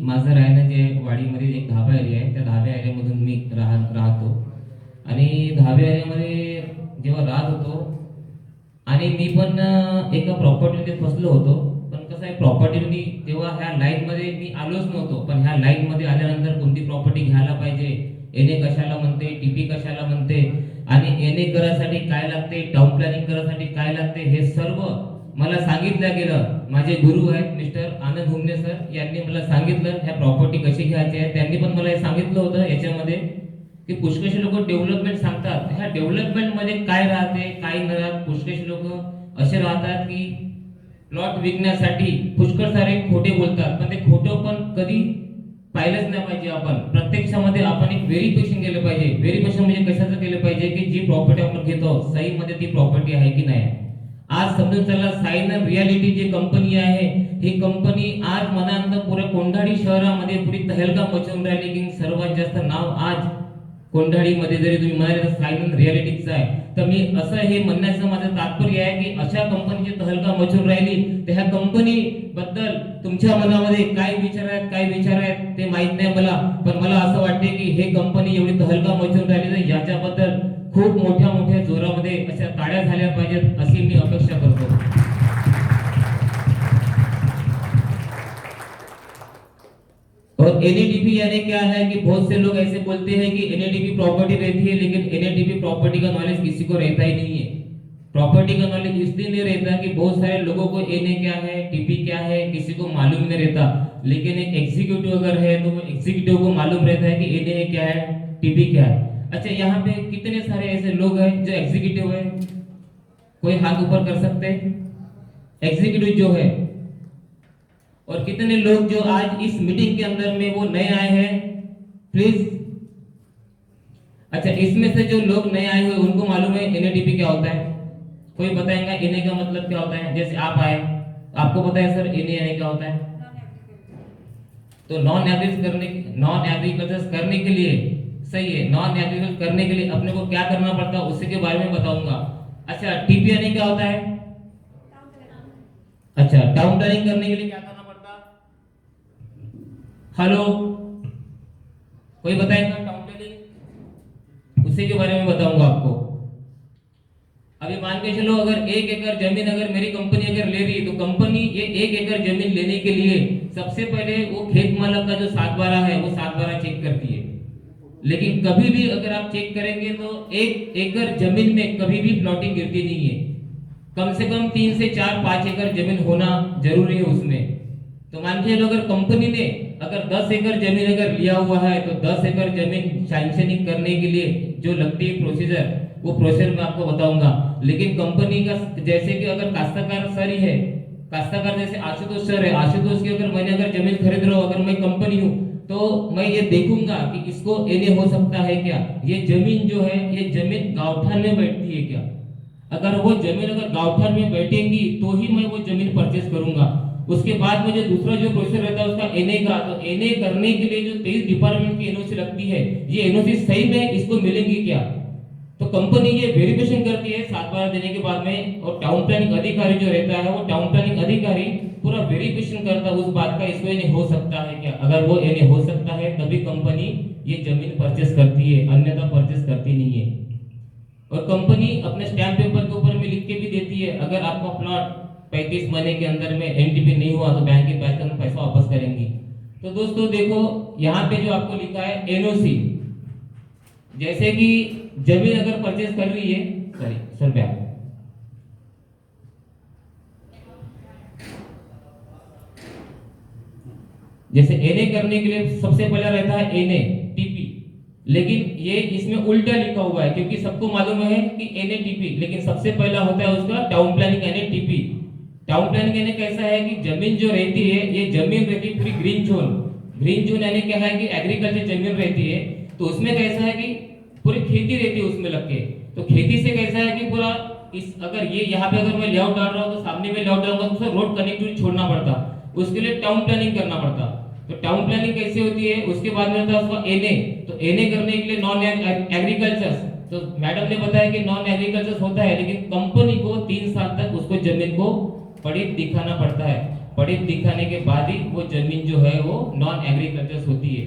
माझं राहणं जे वाडीमध्ये एक धाबा एरिया आहे, त्या धाबा एरियामधून मी राहतो. आणि धाबा एरियामध्ये जेव्हा राहत होतो आणि मी पण एका प्रॉपर्टीमध्ये फसलो होतो. पण कसं आहे, प्रॉपर्टीमध्ये तेव्हा ह्या लाईनमध्ये मी आलोच नव्हतो, पण ह्या लाईनमध्ये आल्यानंतर कोणती प्रॉपर्टी घ्यायला पाहिजे, एने कशाला म्हणते, टीपी कशाला म्हणते, आणि एने करासाठी काय लागते, टाउन प्लॅनिंग करासाठी काय लागते, हे सर्व मला सांगितलं गेलं. माझे गुरु आहेत मिस्टर आनंद हुमने सर, यांनी मला सांगितलं ह्या प्रॉपर्टी कशी घ्यायची आहे. त्यांनी पण मला हे सांगितलं होतं याच्यामध्ये की पुष्कळशी लोक डेव्हलपमेंट सांगतात, ह्या डेव्हलपमेंट मध्ये काय राहते काय न राहत. पुष्कळशी लोक असे राहतात की प्लॉट विकण्यासाठी पुष्कळ सारे खोटे बोलतात, पण ते खोटं पण कधी पाहिलंच नाही पाहिजे. आपण प्रत्यक्षामध्ये आपण एक व्हेरिफिकेशन केलं पाहिजे. व्हेरिफिकेशन म्हणजे कशाचं केलं पाहिजे की जी प्रॉपर्टी आपण घेतो सही मध्ये ती प्रॉपर्टी आहे की नाही. आज समजून चला, सायनर रियालिटी जी कंपनी आहे, ही कंपनी आज मनांत पुऱ्या कोंढाडी शहरामध्ये पुरी तहलका मचवून राहिली की सर्वात जास्त नाव आज कोंढाडीमध्ये जरी तुम्ही म्हणाले तर सायनर रियालिटीचं आहे. तर मी असं हे म्हणण्याचं माझं तात्पर्य आहे की अशा कंपनीची तहलका मचून राहिली, तर ह्या कंपनी बद्दल तुमच्या मनामध्ये काय विचार आहेत ते माहित नाही मला, पण मला असं वाटते की हे कंपनी एवढी तहलका मचून राहिली तर याच्याबद्दल खूप मोठ्या जोरामध्ये अशा ताळ्या झाल्या पाहिजेत अशी मी अपेक्षा करतो. और एनएडीपी यानी क्या है कि बहुत से लोग ऐसे बोलते हैं कि एनएडीपी प्रॉपर्टी रहती है, लेकिन एनएडीपी प्रॉपर्टी का नॉलेज किसी को रहता ही नहीं है. प्रॉपर्टी का नॉलेज इसलिए नहीं रहता कि बहुत सारे लोगों को एनए क्या है, टीपी क्या है, किसी को मालूम नहीं रहता. लेकिन एक एग्जीक्यूटिव अगर है तो वो एग्जीक्यूटिव को मालूम रहता है कि एनए क्या है, टीपी क्या है. अच्छा, यहाँ पे कितने सारे ऐसे लोग हैं जो एग्जीक्यूटिव है, कोई हाथ ऊपर कर सकते हैं एग्जीक्यूटिव जो है. और कितने लोग जो आज इस मीटिंग के अंदर में वो नए आए हैं, प्लीज. अच्छा, इसमें से जो लोग नए आए हुए उनको मालूम है एनएडीपी क्या होता है? कोई बताएगा एनए का मतलब क्या होता है? जैसे आप आए, आपको पता है सर एनए क्या होता है? तो नॉन एग्रीकल्चर करने के लिए, सही है, नॉन एग्रीकल्चर करने के लिए अपने को क्या करना पड़ता है उसी के बारे में बताऊंगा. अच्छा, टीपी यानी क्या होता है? अच्छा, टाउन प्लानिंग करने के लिए क्या करना पड़ता? हेलो, कोई बताएगा टाउन प्लानिंग? उसी के बारे में बताऊंगा आपको. अभी मान के चलो, अगर 1 एकड़ जमीन अगर मेरी कंपनी अगर ले रही है, तो कंपनी ये 1 एकड़ जमीन लेने के लिए सबसे पहले वो खेत मालक का जो 7/12 है वो 7/12 चेक करती है. लेकिन कभी भी अगर आप चेक करेंगे तो 1 एकड़ जमीन में कभी भी प्लॉटिंग गिरती नहीं है. कम से कम 3 से 4 5 एकड़ जमीन होना जरूरी है उसमें. तो मान के चलो, अगर कंपनी ने अगर 10 एकड़ जमीन अगर लिया हुआ है तो 10 एकड़ जमीन सैंक्शनिंग करने के लिए जो लगती है प्रोसीजर, वो प्रोसेस मैं आपको बताऊंगा. लेकिन कंपनी का जैसे कि अगर काश्तकार सर ही है, काश्तकार जैसे आशुतोष सर है, आशुतोष की अगर मैंने अगर जमीन खरीद रहा हूं, अगर मैं कंपनी हूं, तो मैं ये देखूंगा कि इसको एने हो सकता है क्या, ये जमीन जो है ये जमीन गांवठान में बैठती है क्या. अगर वो जमीन अगर गांवठान में बैठेगी तो ही मैं वो जमीन परचेस करूंगा. उसके बाद में जो दूसरा जो प्रोसेस रहता है उसका एनए का, तो एनए करने के लिए जो 23 डिपार्टमेंट की एनओसी लगती है, ये एनओसी सही में इसको मिलेंगी क्या. तो कंपनी ये वेरिफिकेशन करती है 7/12 देने के बाद में. और टाउन प्लानिंग अधिकारी जो रहता है, वो टाउन प्लानिंग अधिकारी पूरा वेरिफिकेशन करता है उस बात का, इसको एने हो सकता है क्या. अगर वो एने हो सकता है तभी कंपनी ये जमीन परचेस करती है, अन्यथा परचेस करती नहीं है. और कंपनी अपने स्टैम्प पेपर के ऊपर में लिख के भी देती है, अगर आपका प्लॉट 35 महीने के अंदर में एनटीपी नहीं हुआ तो बैंक के पैसा वापस करेंगी. तो दोस्तों देखो, यहाँ पे जो आपको लिखा है एनओसी, जैसे कि जमीन अगर परचेस कर रही है, सॉरी सर बैक, जैसे एनए करने के लिए सबसे पहला रहता है एनए टीपी, लेकिन ये इसमें उल्टा लिखा हुआ है क्योंकि सबको मालूम है कि एनए टीपी, लेकिन सबसे पहला होता है उसका town planning NA TP. Town planning NA कैसा है कि जमीन जो रहती है, ये जमीन रहती है पूरी ग्रीन जोन. ग्रीन जोन यानी क्या है कि एग्रीकल्चर जमीन रहती है, तो उसमें कैसा है कि पूरी खेती रहती है उसमें लग के. तो खेती से कैसा है कि पूरा इस अगर ये यहाँ पे अगर मैं लेआउट डाल रहा हूँ तो सामने में लेआउट डालूंगा तो रोड कनेक्टिविटी छोड़ना पड़ता, उसके लिए टाउन प्लानिंग करना पड़ता. तो टाउन प्लानिंग कैसे होती है, उसके बाद में होता है उसका एनए. तो एनए करने के लिए नॉन एग्रीकल्चर, तो मैडम ने बताया कि नॉन एग्रीकल्चर होता है, लेकिन कंपनी को 3 साल तक उसको जमीन को पढ़ी दिखाना पड़ता है. पढ़े दिखाने के बाद ही वो जमीन जो है वो नॉन एग्रीकल्चर होती है।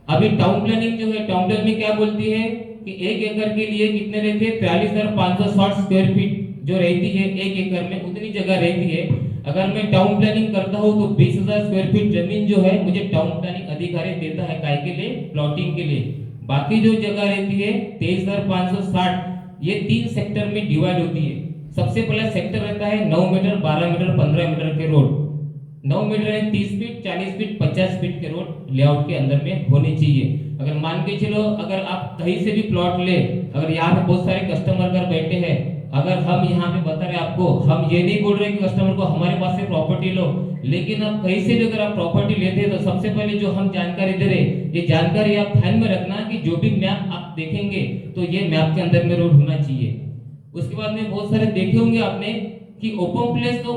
अभी टाउन प्लानिंग जो है, टाउन प्लानिंग में क्या बोलती है कि 1 एकड़ के लिए कितने रहते हैं, 43,560 स्क्वायर फीट जो रहती है 1 एकड़ में, उतनी जगह रहती है। अगर मैं टाउन प्लानिंग करता हूँ तो 20,000 स्क्वायर फीट जमीन जो है मुझे टाउन प्लानिंग अधिकारी देता है, काय के लिए, प्लॉटिंग के लिए। बाकी जो जगह रहती है 23,560, ये 3 सेक्टर में डिवाइड होती है। सबसे पहला सेक्टर रहता है 9 मीटर, 12 मीटर, 15 मीटर के रोड। 9 मीटर है 30 फीट, 40 फीट, 50 फीट के रोड लेआउट के अंदर में होने चाहिए। अगर मान के चलो, अगर आप कहीं से भी प्लॉट ले, अगर यहाँ पे बहुत सारे कस्टमर कर बैठे हैं, अगर हम यहाँ पे बता रहे आपको, हम ये नहीं बोल रहे कि कस्टमर को हमारे पास से प्रॉपर्टी लो, लेकिन आप कहीं से भी अगर आप प्रॉपर्टी लेते हैं तो सबसे पहले जो हम जानकारी दे रहे, ये जानकारी आप ध्यान में रखना कि जो भी मैप आप देखेंगे तो ये मैप के अंदर में रोड होना चाहिए। उसके बाद में बहुत सारे देखे होंगे आपने कि ओपन प्लेस तो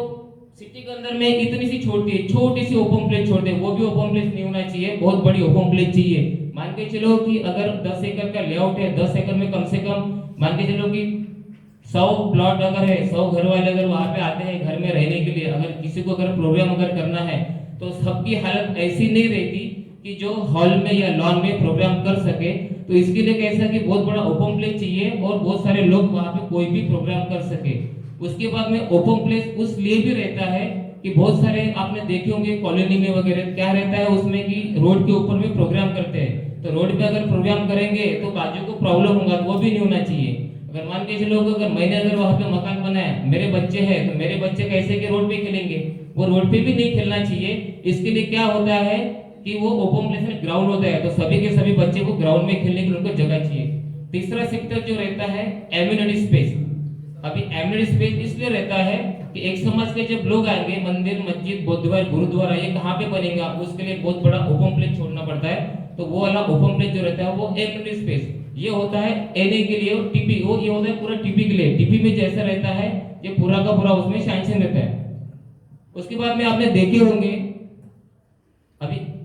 सिटी के अंदर में इतनी सी छोटी सी ओपन प्लेस छोड़ते हैं, वो भी ओपन प्लेस नहीं होना चाहिए, बहुत बड़ी ओपन प्लेस चाहिए। मान के चलो कि अगर 10 एकड़ का लेआउट है, 10 एकड़ में कम से कम मान के चलो कि 100 प्लॉट अगर है, 100 घर वाले अगर वहां पे आते हैं घर में रहने के लिए, अगर किसी को अगर प्रोग्राम अगर करना है तो सबकी हालत ऐसी नहीं रहती कि जो हॉल में या लॉन में प्रोग्राम कर सके। तो इसके लिए कैसा कि बहुत बड़ा ओपन प्लेस चाहिए और बहुत सारे लोग वहां पे कोई भी प्रोग्राम कर सके। उसके बाद में ओपन प्लेस उस लिए भी रहता है कि बहुत सारे आपने देखे होंगे कॉलोनी में वगैरह क्या रहता है उसमें कि रोड के ऊपर में प्रोग्राम करते हैं, तो रोड पे अगर प्रोग्राम करेंगे तो बाजू को प्रॉब्लम होगा, वो भी नहीं होना चाहिए। अगर मान के चलो अगर मैंने अगर वहां पे मकान बनाया, मेरे बच्चे हैं, तो मेरे बच्चे कैसे के रोड पे खेलेंगे, वो रोड पे भी नहीं खेलना चाहिए। इसके लिए क्या होता है कि वो ओपन प्लेस में ग्राउंड होता है, तो सभी के सभी बच्चे को ग्राउंड में खेलने के लिए उनको जगह चाहिए। तीसरा सेक्टर जो रहता है एम्यूनिटी स्पेस। अभी एम्यूनिटी स्पेस इसलिए रहता है कि एक समाज के जब लोग आएंगे, मंदिर, मस्जिद, बौद्धविहार, गुरुद्वारा ये कहाँ पे बनेगा, उसके लिए बहुत बड़ा ओपन प्लेस छोड़ना पड़ता है। तो वो वाला ओपन प्लेस जो रहता है वो एम्यूनिटी स्पेस, ये होता है एनए के लिए, टीपी वो ये होता है पूरा टीपी के लिए। टीपी में जैसा रहता है ये पूरा का पूरा उसमें सैंक्शन रहता है। उसके बाद में आपने देखे होंगे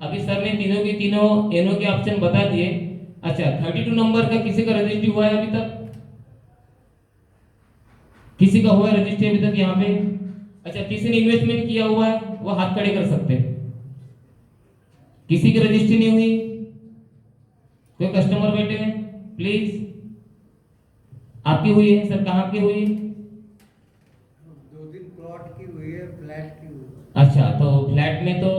अभी सर ने तीनों के तीनों एनओ के ऑप्शन बता दिए। अच्छा, 32 नंबर का किसी का रजिस्ट्री हुआ है अभी तक? किसी का हुआ है रजिस्ट्री अभी तक यहाँ पे? अच्छा, किसी ने इन्वेस्टमेंट किया हुआ है वो हाथ खड़े कर सकते हैं। किसी की रजिस्ट्री नहीं हुई? कोई कस्टमर बैठे हैं प्लीज? आपकी हुई है सर? कहाँ की हुई? 2-3 प्लॉट की हुई है, फ्लैट की हुई है। अच्छा, तो फ्लैट में तो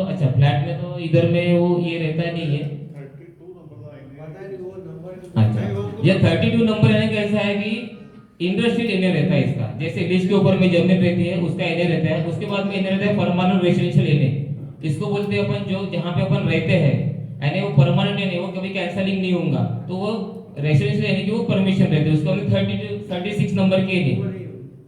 इधर में वो ये रहता नहीं है। 32 नंबर पता नहीं वो नंबर। अच्छा, ये 32 नंबर है कैसा है कि इंडस्ट्रियल एरिया रहता है इसका, जैसे लिस्ट के ऊपर में जमीन रहती है उसका एरिया रहता है। उसके बाद में एरिया रहता है परमानेंट रेजिडेंशियल एरिया, इसको बोलते हैं अपन जो जहाँ पे अपन रहते हैं, यानी वो परमानेंट है, वो कभी कैंसलिंग नहीं होगा, तो वो रेजिडेंशियल यानी कि वो परमिशन रहते हैं। उसका 36 नंबर के एरिया,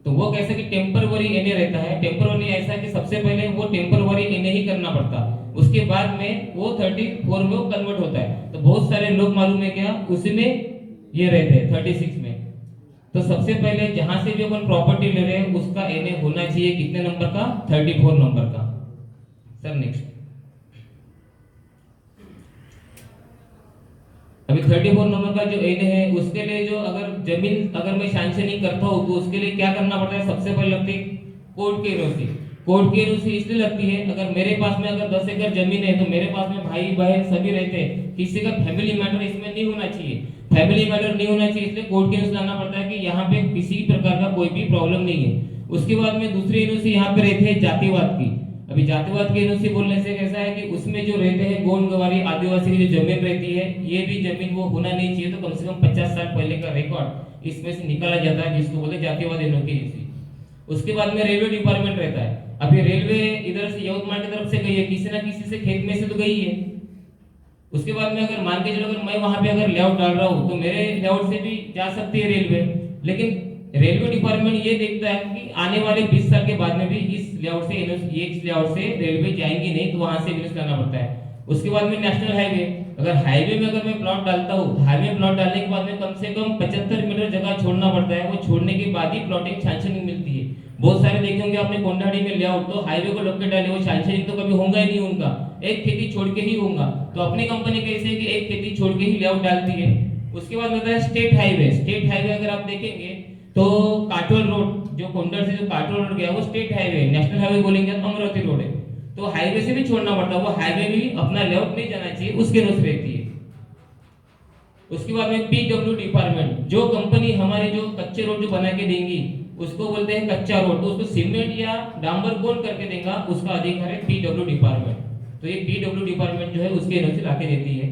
तो वो कैसा कि टेम्पररी एरिया रहता है। टेम्पररी ऐसा कि सबसे पहले वो टेम्पररी एरिया ही करना पड़ता, उसके बाद में वो 34 में वो कन्वर्ट होता है। तो बहुत सारे लोग मालूम है क्या उसी में ये रहते हैं 36 में। तो सबसे पहले जहां से भी अपन प्रॉपर्टी ले रहे हैं उसका एनए होना चाहिए कितने नंबर का? 34 नंबर का। सर नेक्स्ट, अभी 34 नंबर का जो एनए है उसके लिए जो अगर जमीन अगर मैं सैंक्शनिंग करता हूँ तो उसके लिए क्या करना पड़ता है? सबसे पहले लगती है कोर्ट की एनओसी। कोर्ट की एनओसी इसलिए लगती है, अगर मेरे पास में अगर 10 एकड़ जमीन है तो मेरे पास में भाई बहन सभी रहते हैं, किसी का फैमिली मैटर इसमें नहीं होना चाहिए। फैमिली मैटर नहीं होना चाहिए इसलिए कोर्ट की एनओसी लाना पड़ता है कि यहाँ पे किसी प्रकार का कोई भी प्रॉब्लम नहीं है। उसके बाद में दूसरी एनओसी यहाँ पे रहती है जातिवाद की। अभी जातिवाद की एनओसी बोलने से कैसा है कि उसमें जो रहते हैं गोंड गवारी आदिवासी की जो जमीन रहती है, ये भी जमीन वो होना नहीं चाहिए, तो कम से कम 50 साल पहले का रिकॉर्ड इसमें से निकाला जाता है, जिसको बोलते हैं जातिवाद एनओसी। उसके बाद में रेलवे डिपार्टमेंट रहता है। अभी रेलवे इधर से यवतमाल की तरफ से गई है, किसी ना किसी से खेत में से तो गई है। उसके बाद में अगर मान के चलो अगर मैं वहां पे अगर लेआउट डाल रहा हूँ तो मेरे लेआउट से भी जा सकती है रेलवे, लेकिन रेलवे डिपार्टमेंट ये देखता है कि आने वाले 20 साल के बाद में भी इस लेआउट से रेलवे जाएंगी नहीं, तो वहां से इन्वेस्ट करना पड़ता है। उसके बाद में नेशनल हाईवे, अगर हाईवे में अगर मैं प्लॉट डालता हूँ, हाईवे प्लॉट डालने के बाद में कम से कम 75 मीटर जगह छोड़ना पड़ता है, वो छोड़ने के बाद ही प्लॉटिंग सैंक्शनिंग मिलती है। बहुत सारे देखे होंगे आपने कोंडाडी में लेआउट, तो हाईवे को लोग के डाले, वो सैंक्शनिंग तो कभी होगा ही नहीं उनका, एक खेती छोड़ के ही होगा। तो अपनी कंपनी कैसे कि एक खेती छोड़ के ही लेआउट डालती है। उसके बाद होता है स्टेट हाईवे। स्टेट हाईवे अगर आप देखेंगे तो काटोल रोड जो कोंडर से जो काटोल रोड गया वो स्टेट हाईवे, नेशनल हाईवे बोलेंगे तो अमरावती रोड है, तो हाईवे से भी छोड़ना पड़ता है, वो हाईवे भी अपना लेआउट नहीं जाना चाहिए, उसके अनुसार रहती है। उसके बाद में पीडब्ल्यू डिपार्टमेंट, जो कंपनी हमारे जो कच्चे रोड जो बना के देंगी उसको बोलते हैं कच्चा रोड, तो उसको सीमेंट या डांबर कौन करके देगा, उसका अधिकार है पीडब्ल्यू डिपार्टमेंट। तो ये पीडब्ल्यू डिपार्टमेंट जो है उसके अनुसार लाके देती है।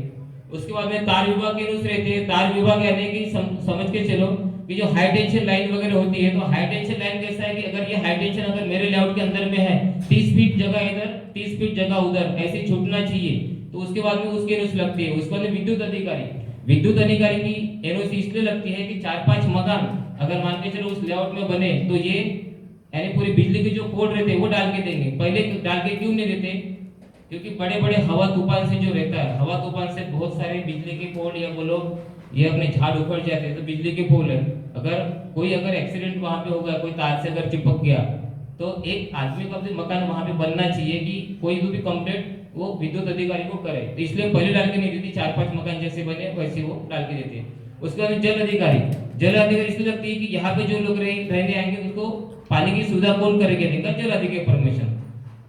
उसके बाद में तार विभाग के अनुसार रहते हैं। तार विभाग यानी कि समझ के चलो कि जो हाई टेंशन लाइन वगैरह होती है, तो हाई टेंशन लाइन कैसा है कि अगर ये हाई टेंशन अगर मेरे लेआउट के अंदर में है, 30 फीट जगह इधर 30 फीट जगह उधर ऐसे छूटना चाहिए, तो उसके बाद में उसके अनुसार लगती है। उसके बाद में विद्युत अधिकारी की एनओसी इसलिए लगती है कि 4-5 मकान अगर मान के चलो उस लेआउट में बने, तो ये यानी पूरी बिजली के जो पोल रहते हैं वो डाल के देंगे। पहले डाल के क्यों नहीं देते, क्योंकि बड़े बड़े हवा तूफान से जो रहता है, हवा तूफान से बहुत सारे बिजली के पोल या बोलो ये अपने झाड़ उखड़ जाते हैं, तो बिजली के पोल है, अगर कोई अगर एक्सीडेंट वहां पे हो गया, कोई तार से अगर चिपक गया, तो एक आदमी का भी मकान वहां पे बनना चाहिए कि कोई भी कंप्लेंट वो विद्युत अधिकारी को करे। तो इसलिए पहले डाल के नहीं देती, 4-5 मकान जैसे बने वैसे वो डाल के देते हैं। उसके बाद जल अधिकारी इसलिए लगती है कि यहाँ पे जो लोग रहने आएंगे उसको पानी की सुविधा कौन करेंगे, देगा जल अधिकारी परमिशन।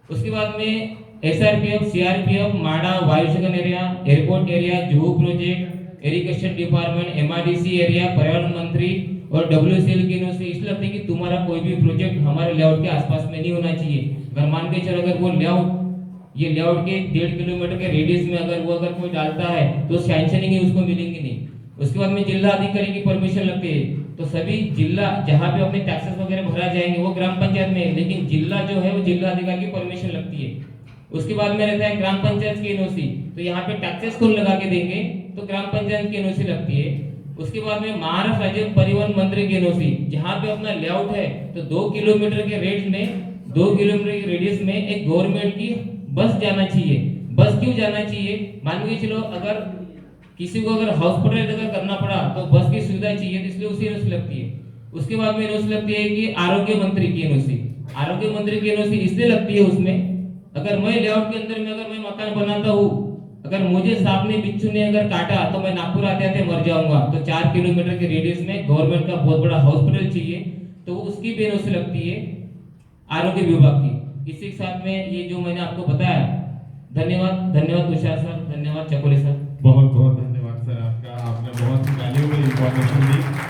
उसके बाद में एसआरपीएफ, सीआरपीएफ, माडा, वायुसेना area, airport area, Juhu project, irrigation department, MRDC area, पर्यावरण मंत्री और डब्ल्यूसीएल की एनओसी इसलिए लगती है कि तुम्हारा कोई भी प्रोजेक्ट हमारे लेआउट के आसपास में नहीं होना चाहिए। अगर मान के चलो अगर वो लेआउट ये लेआउट के 1.5 किलोमीटर के रेडियस में अगर वो अगर कोई डालता है तो सैंक्शनिंग ही उसको मिलेंगी नहीं। उसके बाद में जिला अधिकारी की परमिशन लगती है, तो सभी जिला जहाँ पे अपने टैक्सेस वगैरह भरा जाएंगे वो ग्राम पंचायत में है, लेकिन जिला जो है वो जिला अधिकारी की परमिशन लगती है। उसके बाद में रहता है ग्राम पंचायत की एनओसी, तो यहाँ पे टैक्सेस कौन लगा के देंगे, तो ग्राम पंचायत की एनओसी लगती है। उसके बाद में महाराष्ट्र राज्य परिवहन मंत्री की एनओसी, जहाँ पे अपना लेआउट है तो 2 किलोमीटर के रेडियस में 2 किलोमीटर के रेडियस में एक गवर्नमेंट की बस जाना चाहिए। बस क्यों जाना चाहिए, मान के चलो अगर किसी को अगर हॉस्पिटल अगर करना पड़ा तो बस की सुविधा चाहिए, तो इसलिए उसी एनओसी लगती है। उसके बाद में एनओसी लगती है कि आरोग्य मंत्री की एनओसी, आरोग्य मंत्री की एनओसी इसलिए लगती है उसमें अगर मैं लेआउट के अंदर में अगर मैं मकान बनाता हूँ, अगर मुझे सांप ने बिच्छू ने अगर काटा तो मैं नागपुर आते आते मर जाऊंगा, तो 4 किलोमीटर के रेडियस में गवर्नमेंट का बहुत बड़ा हॉस्पिटल चाहिए, तो उसकी भी एनओसी लगती है आरोग्य विभाग की। इसी के साथ में ये जो मैंने आपको बताया, धन्यवाद तुषार सर, धन्यवाद चकोले सर। बहुत बहुत धन्यवाद सर आपका, आपने बहुत ही वैल्यूएबल इंफॉर्मेशन दी।